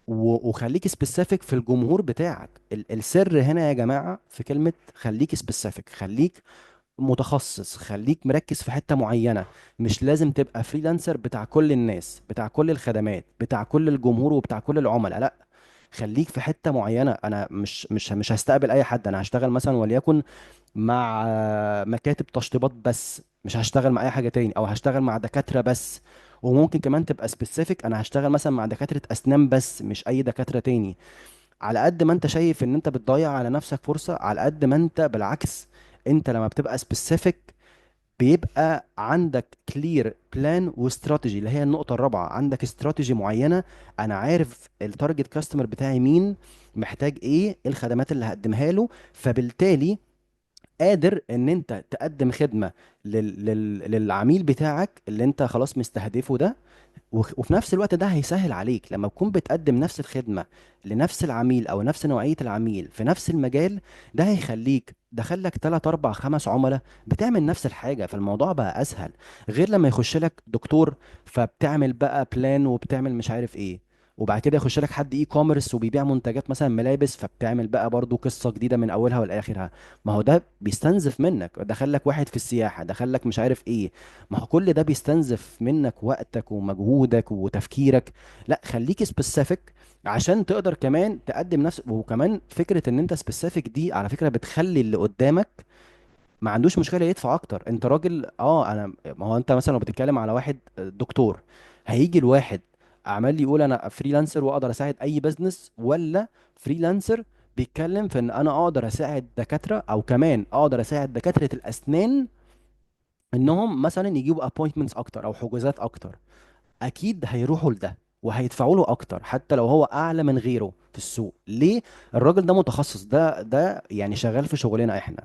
وخليك سبيسيفيك في الجمهور بتاعك. السر هنا يا جماعه في كلمه خليك سبيسيفيك، خليك متخصص، خليك مركز في حتة معينة. مش لازم تبقى فريلانسر بتاع كل الناس، بتاع كل الخدمات، بتاع كل الجمهور وبتاع كل العملاء. لا، خليك في حتة معينة. انا مش هستقبل اي حد، انا هشتغل مثلا وليكن مع مكاتب تشطيبات بس، مش هشتغل مع اي حاجة تاني، او هشتغل مع دكاترة بس. وممكن كمان تبقى سبيسيفيك، انا هشتغل مثلا مع دكاترة اسنان بس مش اي دكاترة تاني. على قد ما انت شايف ان انت بتضيع على نفسك فرصة، على قد ما انت بالعكس، انت لما بتبقى سبيسيفيك بيبقى عندك كلير بلان واستراتيجي، اللي هي النقطة الرابعة، عندك استراتيجي معينة. انا عارف التارجت كاستمر بتاعي مين، محتاج ايه الخدمات اللي هقدمها له، فبالتالي قادر ان انت تقدم خدمة للعميل بتاعك اللي انت خلاص مستهدفه ده. وفي نفس الوقت ده هيسهل عليك لما تكون بتقدم نفس الخدمة لنفس العميل او نفس نوعية العميل في نفس المجال. ده هيخليك دخلك 3 4 5 عملاء بتعمل نفس الحاجة، فالموضوع بقى اسهل. غير لما يخش لك دكتور فبتعمل بقى بلان وبتعمل مش عارف ايه. وبعد كده يخش لك حد اي كوميرس وبيبيع منتجات مثلا ملابس، فبتعمل بقى برضو قصة جديدة من اولها ولاخرها. ما هو ده بيستنزف منك، دخل لك واحد في السياحة، دخل لك مش عارف ايه. ما هو كل ده بيستنزف منك وقتك ومجهودك وتفكيرك. لا، خليك سبيسيفيك عشان تقدر كمان تقدم نفس. وكمان فكرة ان انت سبيسيفيك دي على فكرة بتخلي اللي قدامك ما عندوش مشكله يدفع اكتر. انت راجل، انا، ما هو انت مثلا لو بتتكلم على واحد دكتور، هيجي الواحد عمال يقول انا فريلانسر واقدر اساعد اي بزنس، ولا فريلانسر بيتكلم في ان انا اقدر اساعد دكاتره، او كمان اقدر اساعد دكاتره الاسنان انهم مثلا يجيبوا ابوينتمنتس اكتر او حجوزات اكتر؟ اكيد هيروحوا لده وهيدفعوا له اكتر حتى لو هو اعلى من غيره في السوق. ليه؟ الراجل ده متخصص، ده يعني شغال في شغلنا احنا.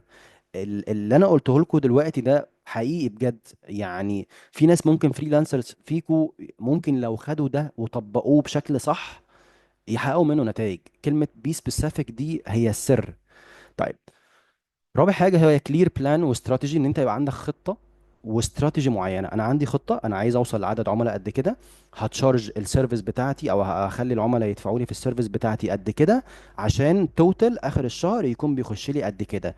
اللي انا قلته لكم دلوقتي ده حقيقي بجد يعني. في ناس ممكن فريلانسرز فيكو ممكن لو خدوا ده وطبقوه بشكل صح يحققوا منه نتائج. كلمة بي سبيسيفيك دي هي السر. طيب، رابع حاجه هي كلير بلان واستراتيجي، ان انت يبقى عندك خطه واستراتيجي معينه. انا عندي خطه، انا عايز اوصل لعدد عملاء قد كده، هتشارج السيرفيس بتاعتي او هخلي العملاء يدفعوا لي في السيرفيس بتاعتي قد كده عشان توتال اخر الشهر يكون بيخش لي قد كده.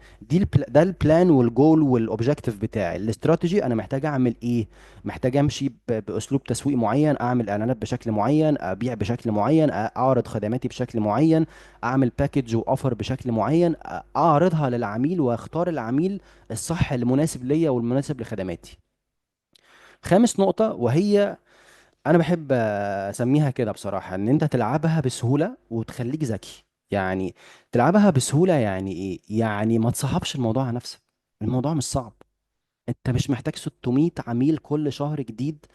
ده البلان والجول والاوبجيكتيف بتاعي. الاستراتيجي انا محتاج اعمل ايه؟ محتاج امشي باسلوب تسويق معين، اعمل اعلانات بشكل معين، ابيع بشكل معين، اعرض خدماتي بشكل معين، اعمل باكج واوفر بشكل معين، اعرضها للعميل واختار العميل الصح المناسب ليا والمناسب لخدماتي. خامس نقطة، وهي انا بحب اسميها كده بصراحة، ان انت تلعبها بسهولة وتخليك ذكي. يعني تلعبها بسهولة يعني ايه؟ يعني ما تصعبش الموضوع على نفسك. الموضوع مش صعب. انت مش محتاج 600 عميل كل شهر جديد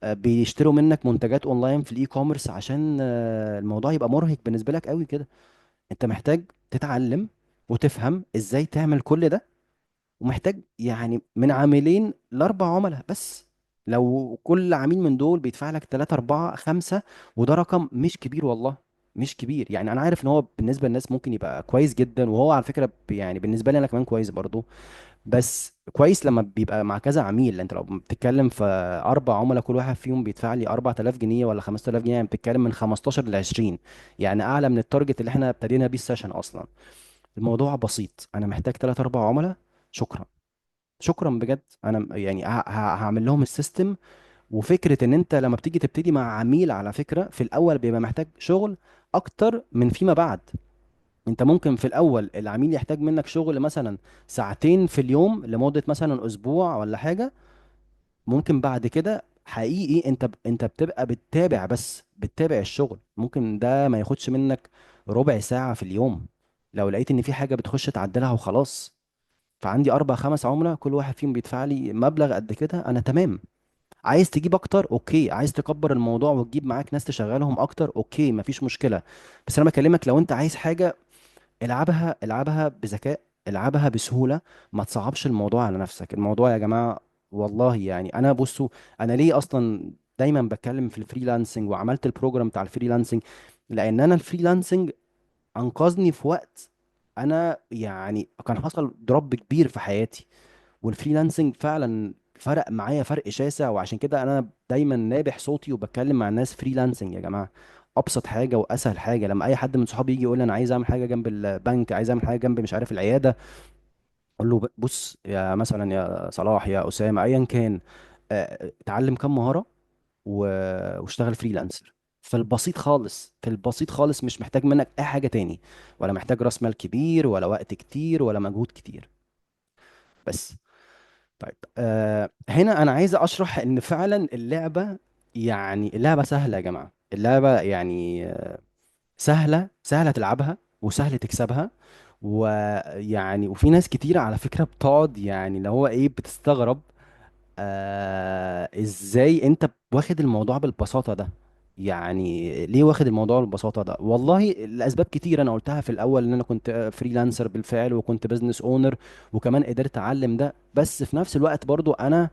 بيشتروا منك منتجات اونلاين في الاي كوميرس عشان الموضوع يبقى مرهق بالنسبة لك قوي كده. انت محتاج تتعلم وتفهم ازاي تعمل كل ده، ومحتاج يعني من عاملين لاربع عملاء بس. لو كل عميل من دول بيدفع لك 3 4 5، وده رقم مش كبير والله، مش كبير. يعني انا عارف ان هو بالنسبه للناس ممكن يبقى كويس جدا، وهو على فكره يعني بالنسبه لي انا كمان كويس برضو. بس كويس لما بيبقى مع كذا عميل. انت لو بتتكلم في اربع عملاء كل واحد فيهم بيدفع لي 4000 جنيه ولا 5000 جنيه، يعني بتتكلم من 15 ل 20، يعني اعلى من التارجت اللي احنا ابتدينا بيه السيشن اصلا. الموضوع بسيط، انا محتاج 3 4 عملاء، شكرا. شكرا بجد. انا يعني هعمل لهم السيستم. وفكره ان انت لما بتيجي تبتدي مع عميل على فكره في الاول بيبقى محتاج شغل اكتر من فيما بعد. انت ممكن في الاول العميل يحتاج منك شغل مثلا ساعتين في اليوم لمده مثلا اسبوع ولا حاجه. ممكن بعد كده حقيقي انت بتبقى بتتابع، بس بتتابع الشغل، ممكن ده ما ياخدش منك ربع ساعه في اليوم لو لقيت ان في حاجه بتخش تعدلها وخلاص. فعندي اربع خمس عملاء كل واحد فيهم بيدفع لي مبلغ قد كده، انا تمام. عايز تجيب اكتر اوكي، عايز تكبر الموضوع وتجيب معاك ناس تشغلهم اكتر اوكي، مفيش مشكله. بس انا بكلمك لو انت عايز حاجه، العبها العبها بذكاء، العبها بسهوله. ما تصعبش الموضوع على نفسك. الموضوع يا جماعه والله يعني انا بصوا، انا ليه اصلا دايما بتكلم في الفريلانسنج وعملت البروجرام بتاع الفريلانسنج؟ لان انا الفريلانسنج انقذني في وقت انا يعني كان حصل دروب كبير في حياتي. والفريلانسنج فعلا فرق معايا فرق شاسع، وعشان كده انا دايما نابح صوتي وبتكلم مع الناس فريلانسنج يا جماعه. ابسط حاجه واسهل حاجه. لما اي حد من صحابي يجي يقول لي انا عايز اعمل حاجه جنب البنك، عايز اعمل حاجه جنب مش عارف العياده، اقول له بص يا مثلا يا صلاح يا اسامه ايا كان، اتعلم كام مهاره واشتغل فريلانسر في البسيط خالص. في البسيط خالص مش محتاج منك اي حاجه تاني، ولا محتاج راس مال كبير ولا وقت كتير ولا مجهود كتير. بس طيب، هنا انا عايز اشرح ان فعلا اللعبه، يعني اللعبه سهله يا جماعه. اللعبه يعني سهله، سهله تلعبها وسهل تكسبها. ويعني وفي ناس كتير على فكره بتقعد يعني اللي هو ايه بتستغرب ازاي انت واخد الموضوع بالبساطه ده. يعني ليه واخد الموضوع بالبساطه ده؟ والله الاسباب كتير انا قلتها في الاول، ان انا كنت فريلانسر بالفعل وكنت بزنس اونر وكمان قدرت اتعلم ده. بس في نفس الوقت برضو انا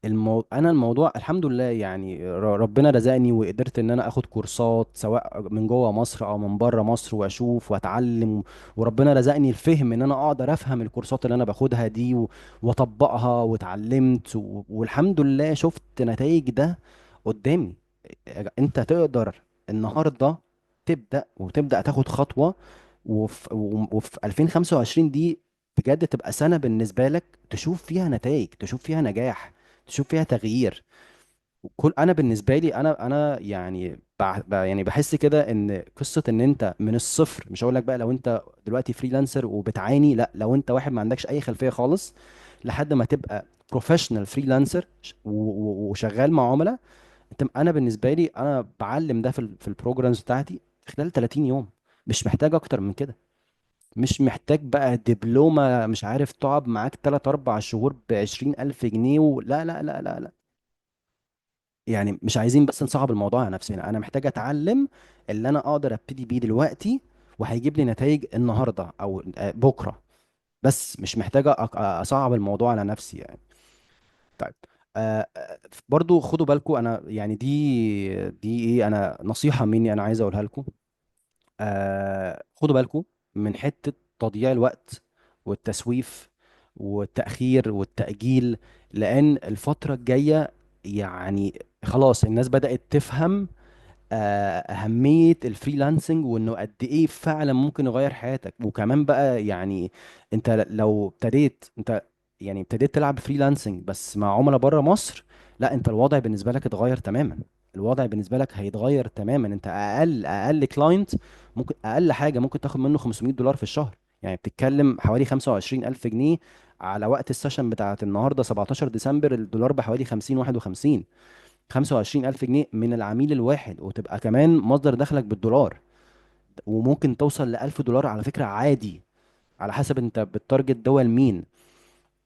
الموضوع الحمد لله يعني ربنا رزقني وقدرت ان انا اخد كورسات سواء من جوه مصر او من بره مصر واشوف واتعلم. وربنا رزقني الفهم ان انا اقدر افهم الكورسات اللي انا باخدها دي واطبقها واتعلمت والحمد لله شفت نتائج ده قدامي. انت تقدر النهارده تبدا تاخد خطوه، وفي 2025 دي بجد تبقى سنه بالنسبه لك تشوف فيها نتائج، تشوف فيها نجاح، تشوف فيها تغيير. انا بالنسبه لي، انا يعني يعني بحس كده ان قصه ان انت من الصفر، مش هقول لك بقى لو انت دلوقتي فريلانسر وبتعاني، لا، لو انت واحد ما عندكش اي خلفيه خالص لحد ما تبقى بروفيشنال فريلانسر وشغال مع عملاء. انا بالنسبه لي انا بعلم ده في البروجرامز بتاعتي في خلال 30 يوم. مش محتاج اكتر من كده. مش محتاج بقى دبلومه مش عارف تقعد معاك 3 4 شهور ب 20,000 جنيه لا لا لا لا لا. يعني مش عايزين بس نصعب الموضوع على نفسنا. انا محتاج اتعلم اللي انا اقدر ابتدي بيه دلوقتي وهيجيب لي نتائج النهارده او بكره. بس مش محتاج اصعب الموضوع على نفسي يعني. طيب. برضو خدوا بالكم، انا يعني دي ايه، انا نصيحة مني انا عايز اقولها لكم. خدوا بالكم من حتة تضييع الوقت والتسويف والتأخير والتأجيل. لأن الفترة الجاية يعني خلاص الناس بدأت تفهم أهمية الفريلانسنج، وإنه قد إيه فعلا ممكن يغير حياتك. وكمان بقى يعني أنت لو ابتديت أنت يعني ابتديت تلعب فريلانسنج بس مع عملاء بره مصر، لا، أنت الوضع بالنسبة لك اتغير تماما. الوضع بالنسبة لك هيتغير تماما. أنت أقل كلاينت ممكن، أقل حاجة ممكن تاخد منه $500 في الشهر. يعني بتتكلم حوالي 25,000 جنيه. على وقت السيشن بتاعت النهارده 17 ديسمبر الدولار بحوالي 50 51. 25,000 جنيه من العميل الواحد، وتبقى كمان مصدر دخلك بالدولار. وممكن توصل ل $1,000 على فكرة عادي، على حسب انت بتارجت دول مين.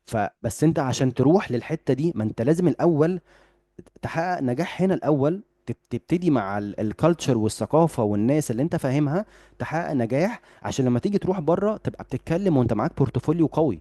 فبس انت عشان تروح للحتة دي ما انت لازم الأول تحقق نجاح هنا الأول. تبتدي مع الكالتشر والثقافة والناس اللي انت فاهمها، تحقق نجاح عشان لما تيجي تروح بره تبقى بتتكلم وانت معاك بورتفوليو قوي.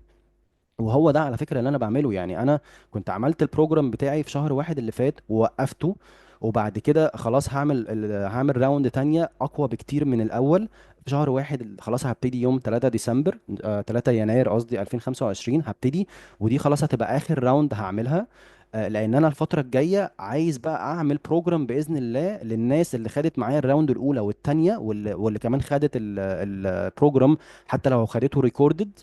وهو ده على فكرة اللي انا بعمله. يعني انا كنت عملت البروجرام بتاعي في شهر واحد اللي فات ووقفته. وبعد كده خلاص هعمل راوند تانية اقوى بكتير من الاول في شهر واحد. خلاص هبتدي يوم 3 ديسمبر، 3 يناير قصدي 2025 هبتدي. ودي خلاص هتبقى اخر راوند هعملها. لان انا الفترة الجاية عايز بقى اعمل بروجرام باذن الله للناس اللي خدت معايا الراوند الاولى والتانية واللي كمان خدت البروجرام حتى لو خدته ريكوردد.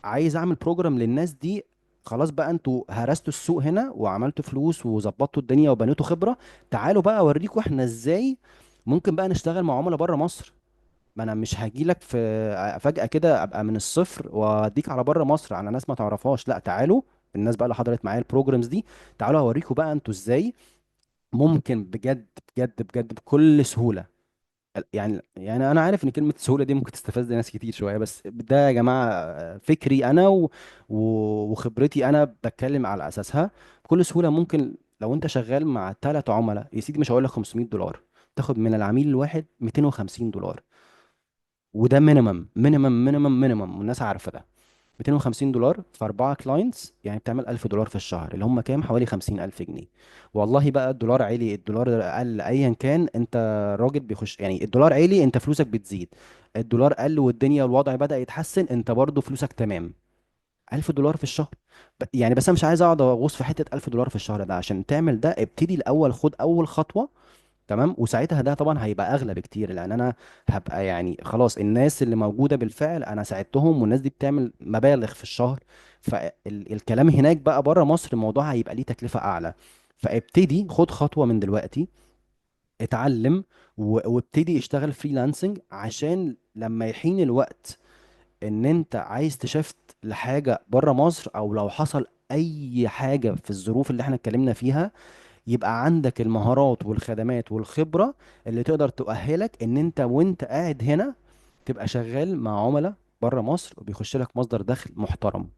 عايز اعمل بروجرام للناس دي. خلاص بقى انتوا هرستوا السوق هنا وعملتوا فلوس وظبطتوا الدنيا وبنيتوا خبرة. تعالوا بقى اوريكم احنا ازاي ممكن بقى نشتغل مع عملاء بره مصر. ما انا مش هجيلك في فجأة كده ابقى من الصفر واديك على بره مصر على ناس ما تعرفهاش. لا، تعالوا الناس بقى اللي حضرت معايا البروجرامز دي، تعالوا اوريكم بقى انتوا ازاي ممكن بجد بجد بجد بكل سهولة. يعني انا عارف ان كلمه سهوله دي ممكن تستفز ناس كتير شويه، بس ده يا جماعه فكري انا وخبرتي انا بتكلم على اساسها. بكل سهوله ممكن لو انت شغال مع 3 عملاء يا سيدي، مش هقول لك $500، تاخد من العميل الواحد $250. وده مينيمم مينيمم مينيمم مينيمم، والناس عارفه ده. $250 في 4 كلاينتس يعني بتعمل $1,000 في الشهر، اللي هم كام؟ حوالي 50,000 جنيه. والله بقى الدولار عالي الدولار قل ايا كان، انت راجل بيخش يعني الدولار عالي انت فلوسك بتزيد. الدولار قل والدنيا والوضع بدأ يتحسن انت برضو فلوسك تمام. $1,000 في الشهر. يعني بس انا مش عايز اقعد اغوص في حته $1,000 في الشهر ده. عشان تعمل ده ابتدي الاول، خد اول خطوه. تمام. وساعتها ده طبعا هيبقى اغلى بكتير، لان انا هبقى يعني خلاص الناس اللي موجوده بالفعل انا ساعدتهم، والناس دي بتعمل مبالغ في الشهر. فالكلام هناك بقى بره مصر الموضوع هيبقى ليه تكلفه اعلى. فابتدي خد خطوه من دلوقتي، اتعلم وابتدي اشتغل فريلانسنج عشان لما يحين الوقت ان انت عايز تشفت لحاجه بره مصر، او لو حصل اي حاجه في الظروف اللي احنا اتكلمنا فيها، يبقى عندك المهارات والخدمات والخبرة اللي تقدر تؤهلك ان انت وانت قاعد هنا تبقى شغال مع عملاء بره مصر وبيخش لك مصدر دخل محترم.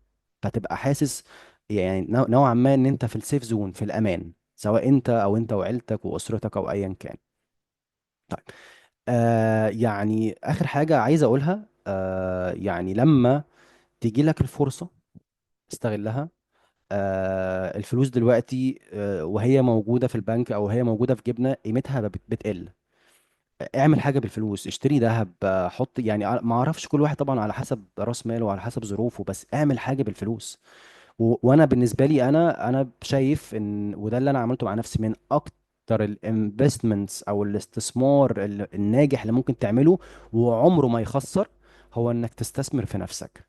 فتبقى حاسس يعني نوعا ما ان انت في السيف زون، في الامان، سواء انت او انت وعيلتك واسرتك او ايا كان. طيب. يعني اخر حاجة عايز اقولها، يعني لما تيجي لك الفرصة استغلها. الفلوس دلوقتي وهي موجودة في البنك أو هي موجودة في جيبنا قيمتها بتقل. اعمل حاجة بالفلوس، اشتري ذهب، حط يعني ما اعرفش كل واحد طبعا على حسب راس ماله وعلى حسب ظروفه، بس اعمل حاجة بالفلوس. وانا بالنسبة لي انا شايف ان وده اللي انا عملته مع نفسي من اكتر اكتر الانفستمنتس او الاستثمار الناجح اللي ممكن تعمله وعمره ما يخسر، هو انك تستثمر في نفسك.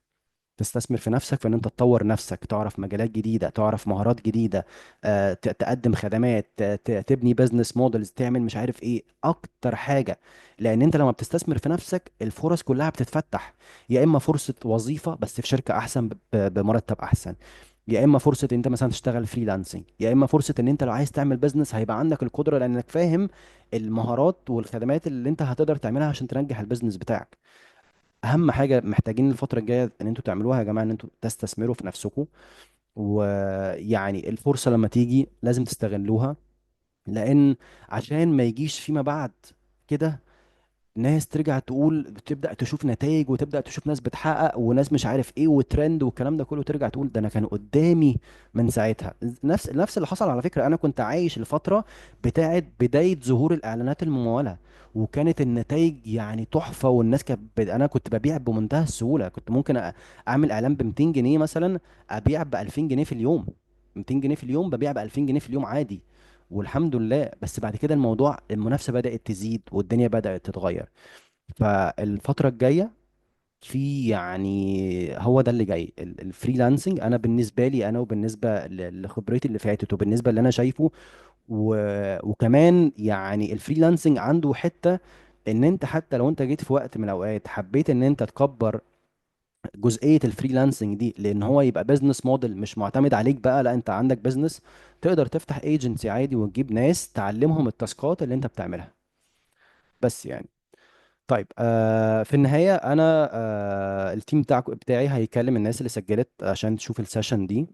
تستثمر في نفسك، في ان انت تطور نفسك، تعرف مجالات جديده، تعرف مهارات جديده، تقدم خدمات، تبني بزنس مودلز، تعمل مش عارف ايه اكتر حاجه. لان انت لما بتستثمر في نفسك الفرص كلها بتتفتح. يا اما فرصه وظيفه بس في شركه احسن بمرتب احسن، يا اما فرصه انت مثلا تشتغل فريلانسنج، يا اما فرصه ان انت لو عايز تعمل بزنس هيبقى عندك القدره لانك فاهم المهارات والخدمات اللي انت هتقدر تعملها عشان تنجح البيزنس بتاعك. اهم حاجه محتاجين الفتره الجايه ان انتوا تعملوها يا جماعه، ان انتوا تستثمروا في نفسكم. ويعني الفرصه لما تيجي لازم تستغلوها، لان عشان ما يجيش فيما بعد كده ناس ترجع تقول، تبدأ تشوف نتائج وتبدأ تشوف ناس بتحقق وناس مش عارف ايه وترند والكلام ده كله، ترجع تقول ده انا كان قدامي من ساعتها. نفس اللي حصل على فكرة. انا كنت عايش الفترة بتاعت بداية ظهور الاعلانات الممولة، وكانت النتائج يعني تحفة، والناس كانت انا كنت ببيع بمنتهى السهولة. كنت ممكن اعمل اعلان ب 200 جنيه مثلا، ابيع ب 2000 جنيه في اليوم. 200 جنيه في اليوم ببيع ب 2000 جنيه في اليوم عادي، والحمد لله. بس بعد كده الموضوع، المنافسة بدأت تزيد والدنيا بدأت تتغير. فالفترة الجاية في يعني هو ده اللي جاي الفريلانسنج. انا بالنسبة لي انا وبالنسبة لخبرتي اللي فاتت وبالنسبة اللي انا شايفه و... وكمان يعني الفريلانسنج عنده حتة ان انت حتى لو انت جيت في وقت من الاوقات حبيت ان انت تكبر جزئية الفريلانسنج دي، لان هو يبقى بزنس موديل مش معتمد عليك بقى، لا انت عندك بزنس، تقدر تفتح ايجنسي عادي وتجيب ناس تعلمهم التاسكات اللي انت بتعملها. بس يعني طيب، في النهاية أنا التيم بتاعي هيكلم الناس اللي سجلت عشان تشوف السيشن دي.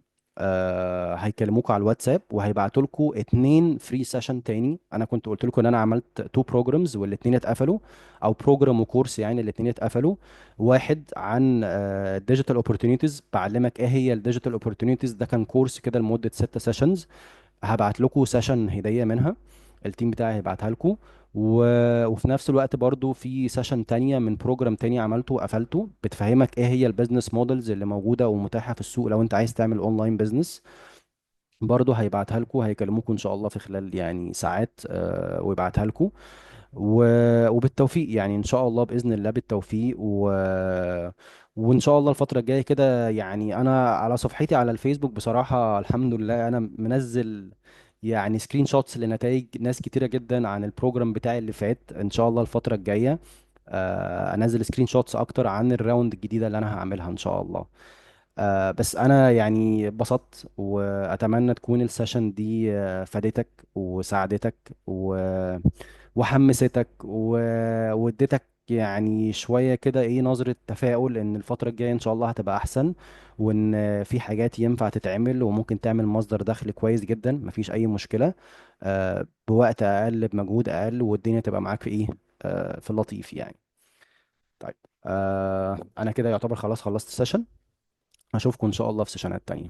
هيكلموكوا على الواتساب وهيبعتوا لكم 2 فري سيشن تاني. أنا كنت قلت لكم إن أنا عملت 2 بروجرامز والاتنين اتقفلوا، أو بروجرام وكورس يعني الاتنين اتقفلوا. واحد عن ديجيتال اوبورتونيتيز، بعلمك إيه هي الديجيتال اوبورتونيتيز، ده كان كورس كده لمدة 6 سيشنز. هبعت لكم سيشن هدية منها، التيم بتاعي هيبعتها لكم. و... وفي نفس الوقت برضو في سيشن تانية من بروجرام تاني عملته وقفلته، بتفهمك ايه هي البيزنس مودلز اللي موجودة ومتاحة في السوق لو انت عايز تعمل اونلاين بيزنس. برضو هيبعتها لكم، هيكلموكم ان شاء الله في خلال يعني ساعات، ويبعتها لكم. وبالتوفيق يعني ان شاء الله، باذن الله بالتوفيق. وان شاء الله الفتره الجايه كده يعني انا على صفحتي على الفيسبوك بصراحه الحمد لله انا منزل يعني سكرين شوتس لنتائج ناس كتيره جدا عن البروجرام بتاعي اللي فات. ان شاء الله الفتره الجايه انزل سكرين شوتس اكتر عن الراوند الجديده اللي انا هعملها ان شاء الله. بس انا يعني اتبسطت، واتمنى تكون السيشن دي فادتك وساعدتك وحمستك واديتك يعني شوية كده ايه نظرة تفاؤل ان الفترة الجاية ان شاء الله هتبقى احسن، وان في حاجات ينفع تتعمل وممكن تعمل مصدر دخل كويس جدا مفيش اي مشكلة، بوقت اقل بمجهود اقل، والدنيا تبقى معاك في ايه، في اللطيف يعني. طيب، انا كده يعتبر خلاص خلصت السيشن. اشوفكم ان شاء الله في سيشنات تانية.